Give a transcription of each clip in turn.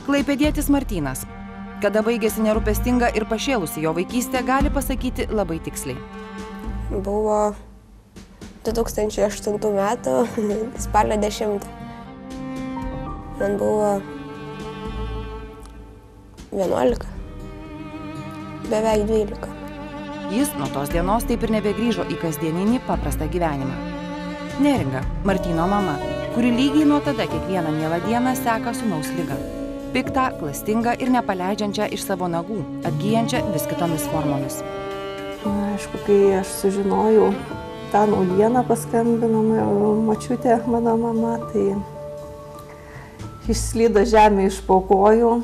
Klaipėdietis Martynas. Kada baigėsi nerūpestinga ir pašėlusi jo vaikystė, gali pasakyti labai tiksliai. Buvo 2008 metų spalio 10. Man buvo 11, beveik 12. Jis nuo tos dienos taip ir nebegrįžo į kasdieninį paprastą gyvenimą. Neringa, Martyno mama, kuri lygiai nuo tada kiekvieną mielą dieną seka sūnaus ligą. Piktą, klastingą ir nepaleidžiančią iš savo nagų, atgyjančią vis kitomis formomis. Aišku, kai aš sužinojau tą naujieną, paskambino močiutė, mano mama, tai išslydo žemė iš po kojų.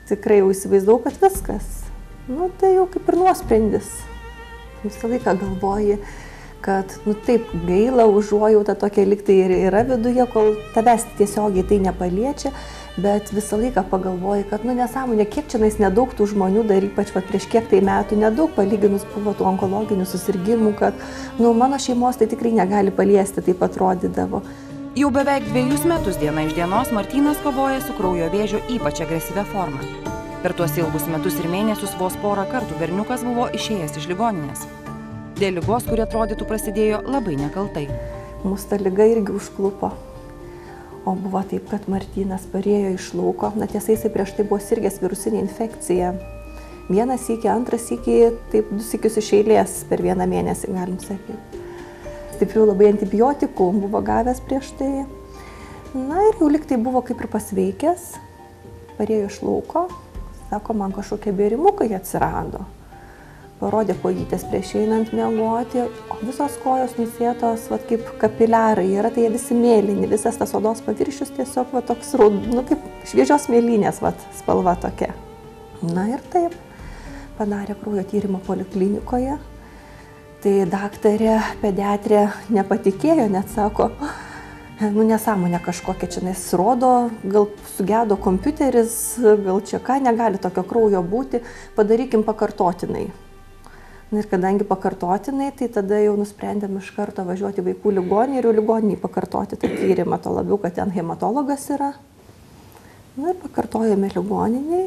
Tikrai jau įsivaizdavau, kad viskas. Tai jau kaip ir nuosprendis. Visą laiką galvoji, kad taip gaila, užuojauta tokia liktai ir yra viduje, kol tavęs tiesiogiai tai nepaliečia, bet visą laiką pagalvoji, kad nesąmonė, kiek čia nedaug tų žmonių, dar ypač prieš kiek tai metų, nedaug palyginus buvo tų onkologinių susirgymų, kad mano šeimos tai tikrai negali paliesti, taip atrodydavo. Jau beveik 2 metus diena iš dienos Martynas kovoja su kraujo vėžio ypač agresyvia forma. Per tuos ilgus metus ir mėnesius vos porą kartų berniukas buvo išėjęs iš ligoninės. Dėl ligos, kuri atrodytų prasidėjo labai nekaltai. Mūsų ta liga irgi užklupo. O buvo taip, kad Martynas parėjo iš lauko. Tiesa, jisai prieš tai buvo sirgęs virusinė infekcija. Vienas sykį, antras sykį, taip 2 sykius iš eilės per 1 mėnesį, galim sakyti. Stiprių labai antibiotikų buvo gavęs prieš tai. Ir jau liktai buvo kaip ir pasveikęs. Parėjo iš lauko. Sako, man kažkokie bėrimukai atsirado. Parodė kojytės prieš einant miegoti, o visos kojos nusėtos kaip kapiliarai yra, tai jie visi mėlyni, visas tas odos paviršius tiesiog toks kaip šviežios mėlynės spalva tokia. Ir taip, padarė kraujo tyrimą poliklinikoje. Tai daktarė, pediatrė nepatikėjo, net sako, nesąmonė kažkokia čia rodo, gal sugedo kompiuteris, gal čia ką, negali tokio kraujo būti, padarykim pakartotinai. Ir kadangi pakartotinai, tai tada jau nusprendėm iš karto važiuoti į vaikų ligoninę ir jau ligoninį pakartoti tą tyrimą, to labiau, kad ten hematologas yra. Ir pakartojame ligoniniai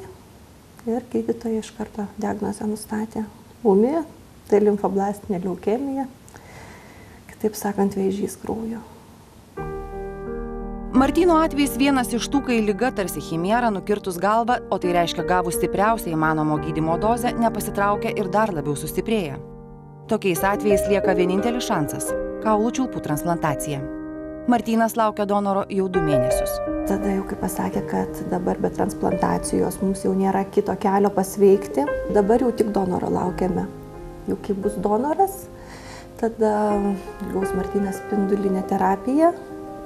ir gydytojai iš karto diagnozę nustatė ūmi, tai limfoblastinė leukemija, kitaip sakant, vėžys kraujo. Martyno atvejis vienas iš tų, kai liga tarsi chimera nukirtus galvą, o tai reiškia gavus stipriausią įmanomo gydymo dozę, nepasitraukia ir dar labiau sustiprėja. Tokiais atvejais lieka vienintelis šansas – kaulų čiulpų transplantacija. Martynas laukia donoro jau 2 mėnesius. Tada jau kaip pasakė, kad dabar be transplantacijos mums jau nėra kito kelio pasveikti. Dabar jau tik donoro laukiame. Jau kai bus donoras, tada gaus Martynas spindulinę terapiją.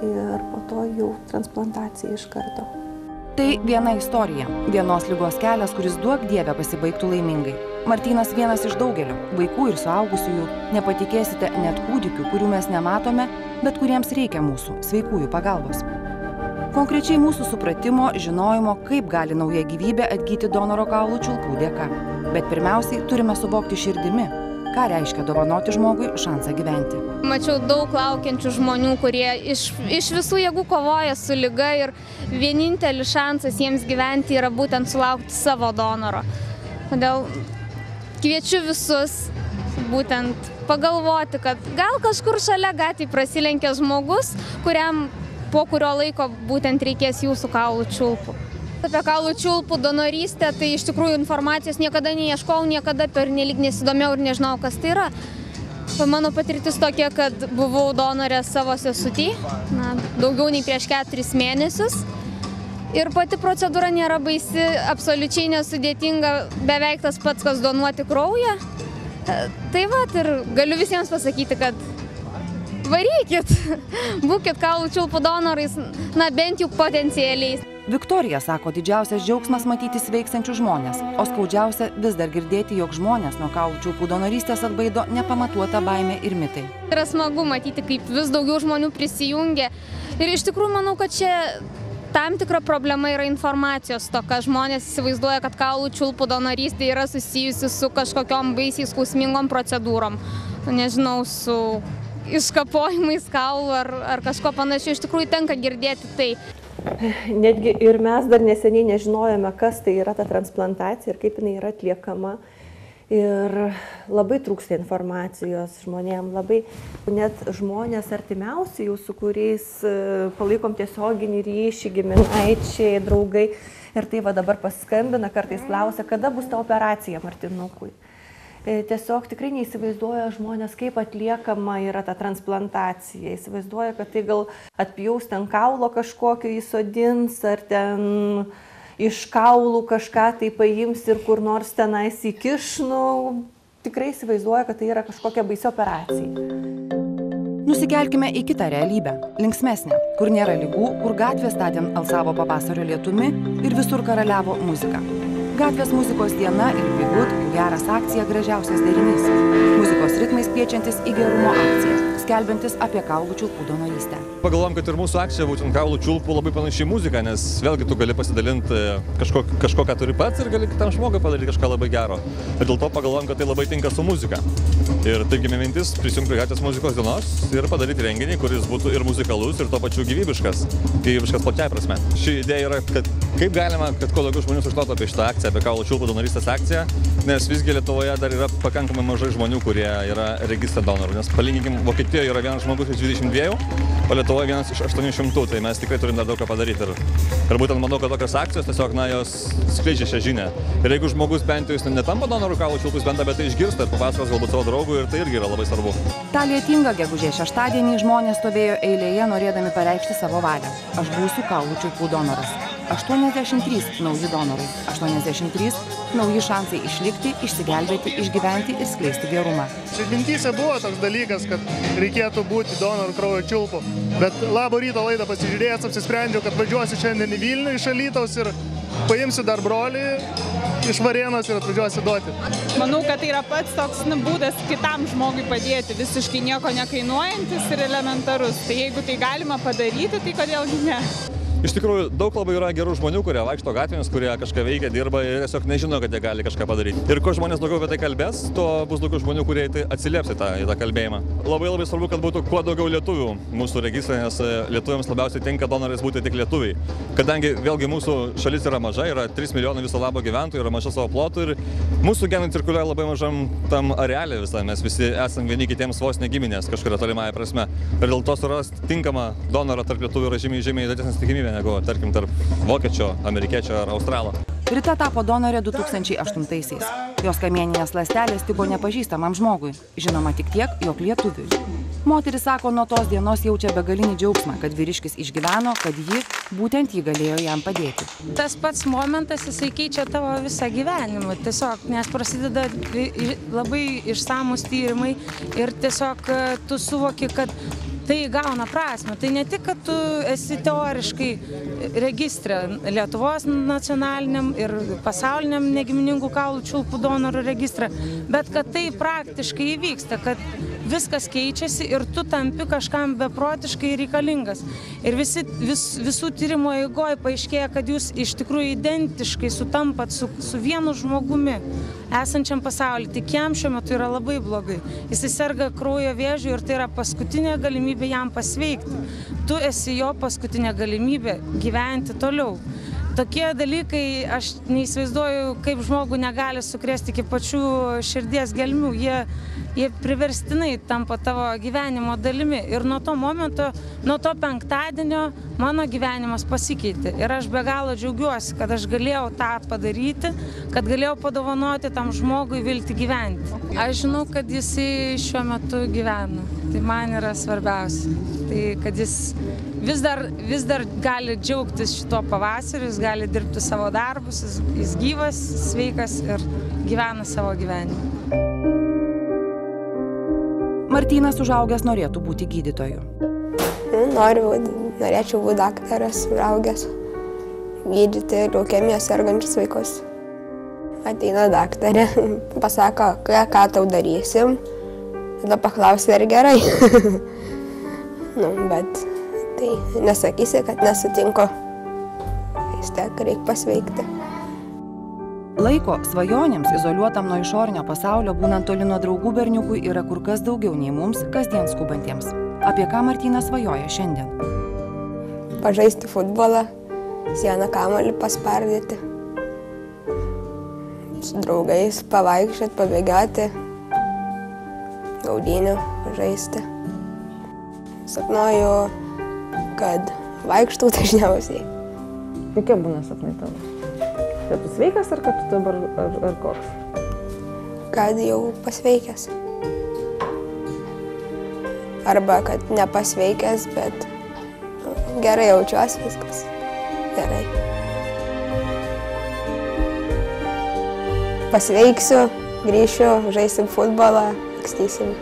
Ir po to jau transplantacija iš karto. Tai viena istorija, vienos ligos kelias, kuris duok Dieve pasibaigtų laimingai. Martynas vienas iš daugelio, vaikų ir suaugusiųjų, nepatikėsite net kūdikių, kurių mes nematome, bet kuriems reikia mūsų, sveikųjų pagalbos. Konkrečiai mūsų supratimo, žinojimo, kaip gali nauja gyvybė atgyti donoro kaulų čiulpų dėka. Bet pirmiausiai turime suvokti širdimi, ką reiškia dovanoti žmogui šansą gyventi. Mačiau daug laukiančių žmonių, kurie iš visų jėgų kovoja su liga ir vienintelis šansas jiems gyventi yra būtent sulaukti savo donoro. Todėl kviečiu visus būtent pagalvoti, kad gal kažkur šalia gatvėje prasilenkia žmogus, kuriam po kurio laiko būtent reikės jūsų kaulų čiulpų. Apie kaulų čiulpų donorystę, tai iš tikrųjų informacijos niekada neieškojau, niekada pernelyg nesidomėjau ir nežinau, kas tai yra. Mano patirtis tokia, kad buvau donorė savo sesutį, daugiau nei prieš 4 mėnesius. Ir pati procedūra nėra baisi, absoliučiai nesudėtinga, beveik tas pats, kas donuoti kraują. Tai ir galiu visiems pasakyti, kad varykit, būkit kaulų čiulpų donorais, bent jau potencialiais. Viktorija sako, didžiausias džiaugsmas matyti sveikstančių žmonės, o skaudžiausia vis dar girdėti, jog žmonės nuo kaulų čiulpų donorystės atbaido nepamatuota baimė ir mitai. Yra smagu matyti, kaip vis daugiau žmonių prisijungia. Ir iš tikrųjų manau, kad čia tam tikra problema yra informacijos toka. Žmonės įsivaizduoja, kad kaulų čiulpų donorystė yra susijusi su kažkokiom baisiai skausmingom procedūrom. Nežinau, su iškapojimais kaulų ar kažko panašių. Iš tikrųjų tenka girdėti tai. Netgi ir mes dar neseniai nežinojome, kas tai yra ta transplantacija ir kaip jinai yra atliekama. Ir labai trūksta informacijos žmonėm, labai net žmonės artimiausi jau, su kuriais palaikom tiesioginį ryšį, giminaičiai, draugai. Ir tai va dabar paskambina, kartais klausia, kada bus ta operacija Martinukui. Tiesiog tikrai neįsivaizduoja žmonės, kaip atliekama yra ta transplantacija. Įsivaizduoja, kad tai gal atpjaus ten kaulo kažkokio įsodins, ar ten iš kaulų kažką tai paims ir kur nors tenais įkiš. Tikrai įsivaizduoja, kad tai yra kažkokia baisi operacija. Nusikelkime į kitą realybę, linksmesnę, kur nėra ligų, kur gatvės tądien alsavo pavasario lietumi ir visur karaliavo muzika. Gatvės muzikos diena ir Be Good, geras akcija, gražiausias derinys. Muzikos ritmais kviečiantis į gerumo akciją, skelbiantis apie kaulų čiulpų donorystę. Pagalvojom, kad ir mūsų akcija būtent kaulų čiulpų labai panaši muzika, nes vėlgi tu gali pasidalinti kažko, ką turi pats ir gali kitam žmogui padaryti kažką labai gero. Ir dėl to pagalvojom, kad tai labai tinka su muzika. Ir taip gimė mintis prisijungti prie gatvės muzikos dienos ir padaryti renginį, kuris būtų ir muzikalus, ir tuo pačiu gyvybiškas plačiai prasme. Ši idėja yra, kad kaip galima, kad kuo daugiau žmonių sužinotų apie šitą akciją, apie kaulų čiulpų donorystės akciją, nes visgi Lietuvoje dar yra pakankamai mažai žmonių, kurie yra registre donorų. Nes palyginkim, Vokietijoje yra vienas žmogus iš 22, o Lietuvoje vienas iš 800, tai mes tikrai turim dar daug ką padaryti. Ir būtent manau, kad tokios akcijos tiesiog, jos skleidžia šią žinią. Ir jeigu žmogus bent jau jis netampa donorų kaulų čiulpus, bent apie tai išgirsta ir papasakos galbūt savo draugų, ir tai irgi yra labai svarbu. Ta lietinga gegužės šeštadienį žmonės stovėjo eilėje norėdami pareikšti savo valią. Aš būsiu kaulų čiulpų donoras. 83 nauji donorai, 83 nauji šansai išlikti, išsigelbėti, išgyventi ir skleisti gerumą. Mintyse buvo toks dalykas, kad reikėtų būti donorų kraujo čiulpų, bet Labo ryto laidą pasižiūrėjęs apsisprendžiau, kad važiuosiu šiandien į Vilnių iš Alytaus ir paimsiu dar brolį iš Varėnos ir atvažiuosiu duoti. Manau, kad tai yra pats toks būdas kitam žmogui padėti, visiškai nieko nekainuojantis ir elementarus. Tai jeigu tai galima padaryti, tai kodėlgi ne? Iš tikrųjų, daug labai yra gerų žmonių, kurie vaikšto gatvėmis, kurie kažką veikia, dirba ir tiesiog nežino, kad jie gali kažką padaryti. Ir kuo žmonės daugiau apie tai kalbės, tuo bus daugiau žmonių, kurie atsilieps į tą kalbėjimą. Labai svarbu, kad būtų kuo daugiau lietuvių mūsų registre, nes lietuviams labiausiai tinka donorais būti tik lietuviai. Kadangi vėlgi mūsų šalis yra maža, yra 3 milijonai viso labo gyventojų, yra maža savo plotų ir mūsų genai cirkuliuoja labai mažam tam arealė visą, mes visi esam vieni kitiems vos negiminės kažkuria tolimąja prasme. Ir dėl to surasti tinkamą donorą tarp lietuvių yra žymiai didesnė tikimybė negu, tarkim, tarp vokiečio, amerikiečio ar australo. Rita tapo donorė 2008-aisiais. Jos kamieninės ląstelės tiko nepažįstamam žmogui, žinoma tik tiek, jog lietuviui. Moteris sako, nuo tos dienos jaučia begalinį džiaugsmą, kad vyriškis išgyveno, kad būtent ji galėjo jam padėti. Tas pats momentas, jisai keičia tavo visą gyvenimą, tiesiog, nes prasideda labai išsamūs tyrimai ir tiesiog tu suvoki, kad tai gauna prasmę. Tai ne tik, kad tu esi teoriškai registre Lietuvos nacionaliniam ir pasauliniam negiminingų kaulų čiulpų donorų registre, bet kad tai praktiškai įvyksta, kad viskas keičiasi ir tu tampi kažkam beprotiškai reikalingas. Ir visų tyrimo eigoje paaiškėja, kad jūs iš tikrųjų identiškai sutampat su vienu žmogumi esančiam pasaulyje. Tik jam šiuo metu yra labai blogai. Jis serga kraujo vėžiu ir tai yra paskutinė galimybė jam pasveikti. Tu esi jo paskutinė galimybė gyventi toliau. Tokie dalykai, aš neįsivaizduoju, kaip žmogų negali sukrėsti iki pačių širdies gelmių. Jie priverstinai tampa tavo gyvenimo dalimi. Ir nuo to momento, nuo to penktadienio mano gyvenimas pasikeitė. Ir aš be galo džiaugiuosi, kad aš galėjau tą padaryti, kad galėjau padovanoti tam žmogui viltį gyventi. Aš žinau, kad jisai šiuo metu gyvena. Tai man yra svarbiausia. Tai kad jis vis dar gali džiaugtis šituo pavasariu, jis gali dirbti savo darbus, jis gyvas, sveikas ir gyvena savo gyvenimą. Martynas užaugęs norėtų būti gydytoju. Norėčiau būti daktaras, užaugęs, gydyti leukemijos sergančius vaikus. Ateina daktarė, pasako, ką tau darysim, tada paklausia, ar gerai. Bet tai nesakysi, kad nesutinku, vis tiek reikia pasveikti. Laiko svajonėms, izoliuotam nuo išorinio pasaulio, būnant toli nuo draugų berniukui, yra kur kas daugiau nei mums, kasdien skubantiems. Apie ką Martynas svajoja šiandien? Pažaisti futbolą, sieną kamuolį paspardyti, su draugais pavaikščioti, pabėgioti, gaudynių žaisti. Sapnuoju, kad vaikštau dažniausiai. Kokie būna sapnai tavo? Kad tu sveikas ar kad tu dabar ar koks? Kad jau pasveikęs. Arba kad nepasveikęs, bet gerai jaučiuosi, viskas gerai. Pasveiksiu, grįšiu, žaisim futbolą, lakstysim.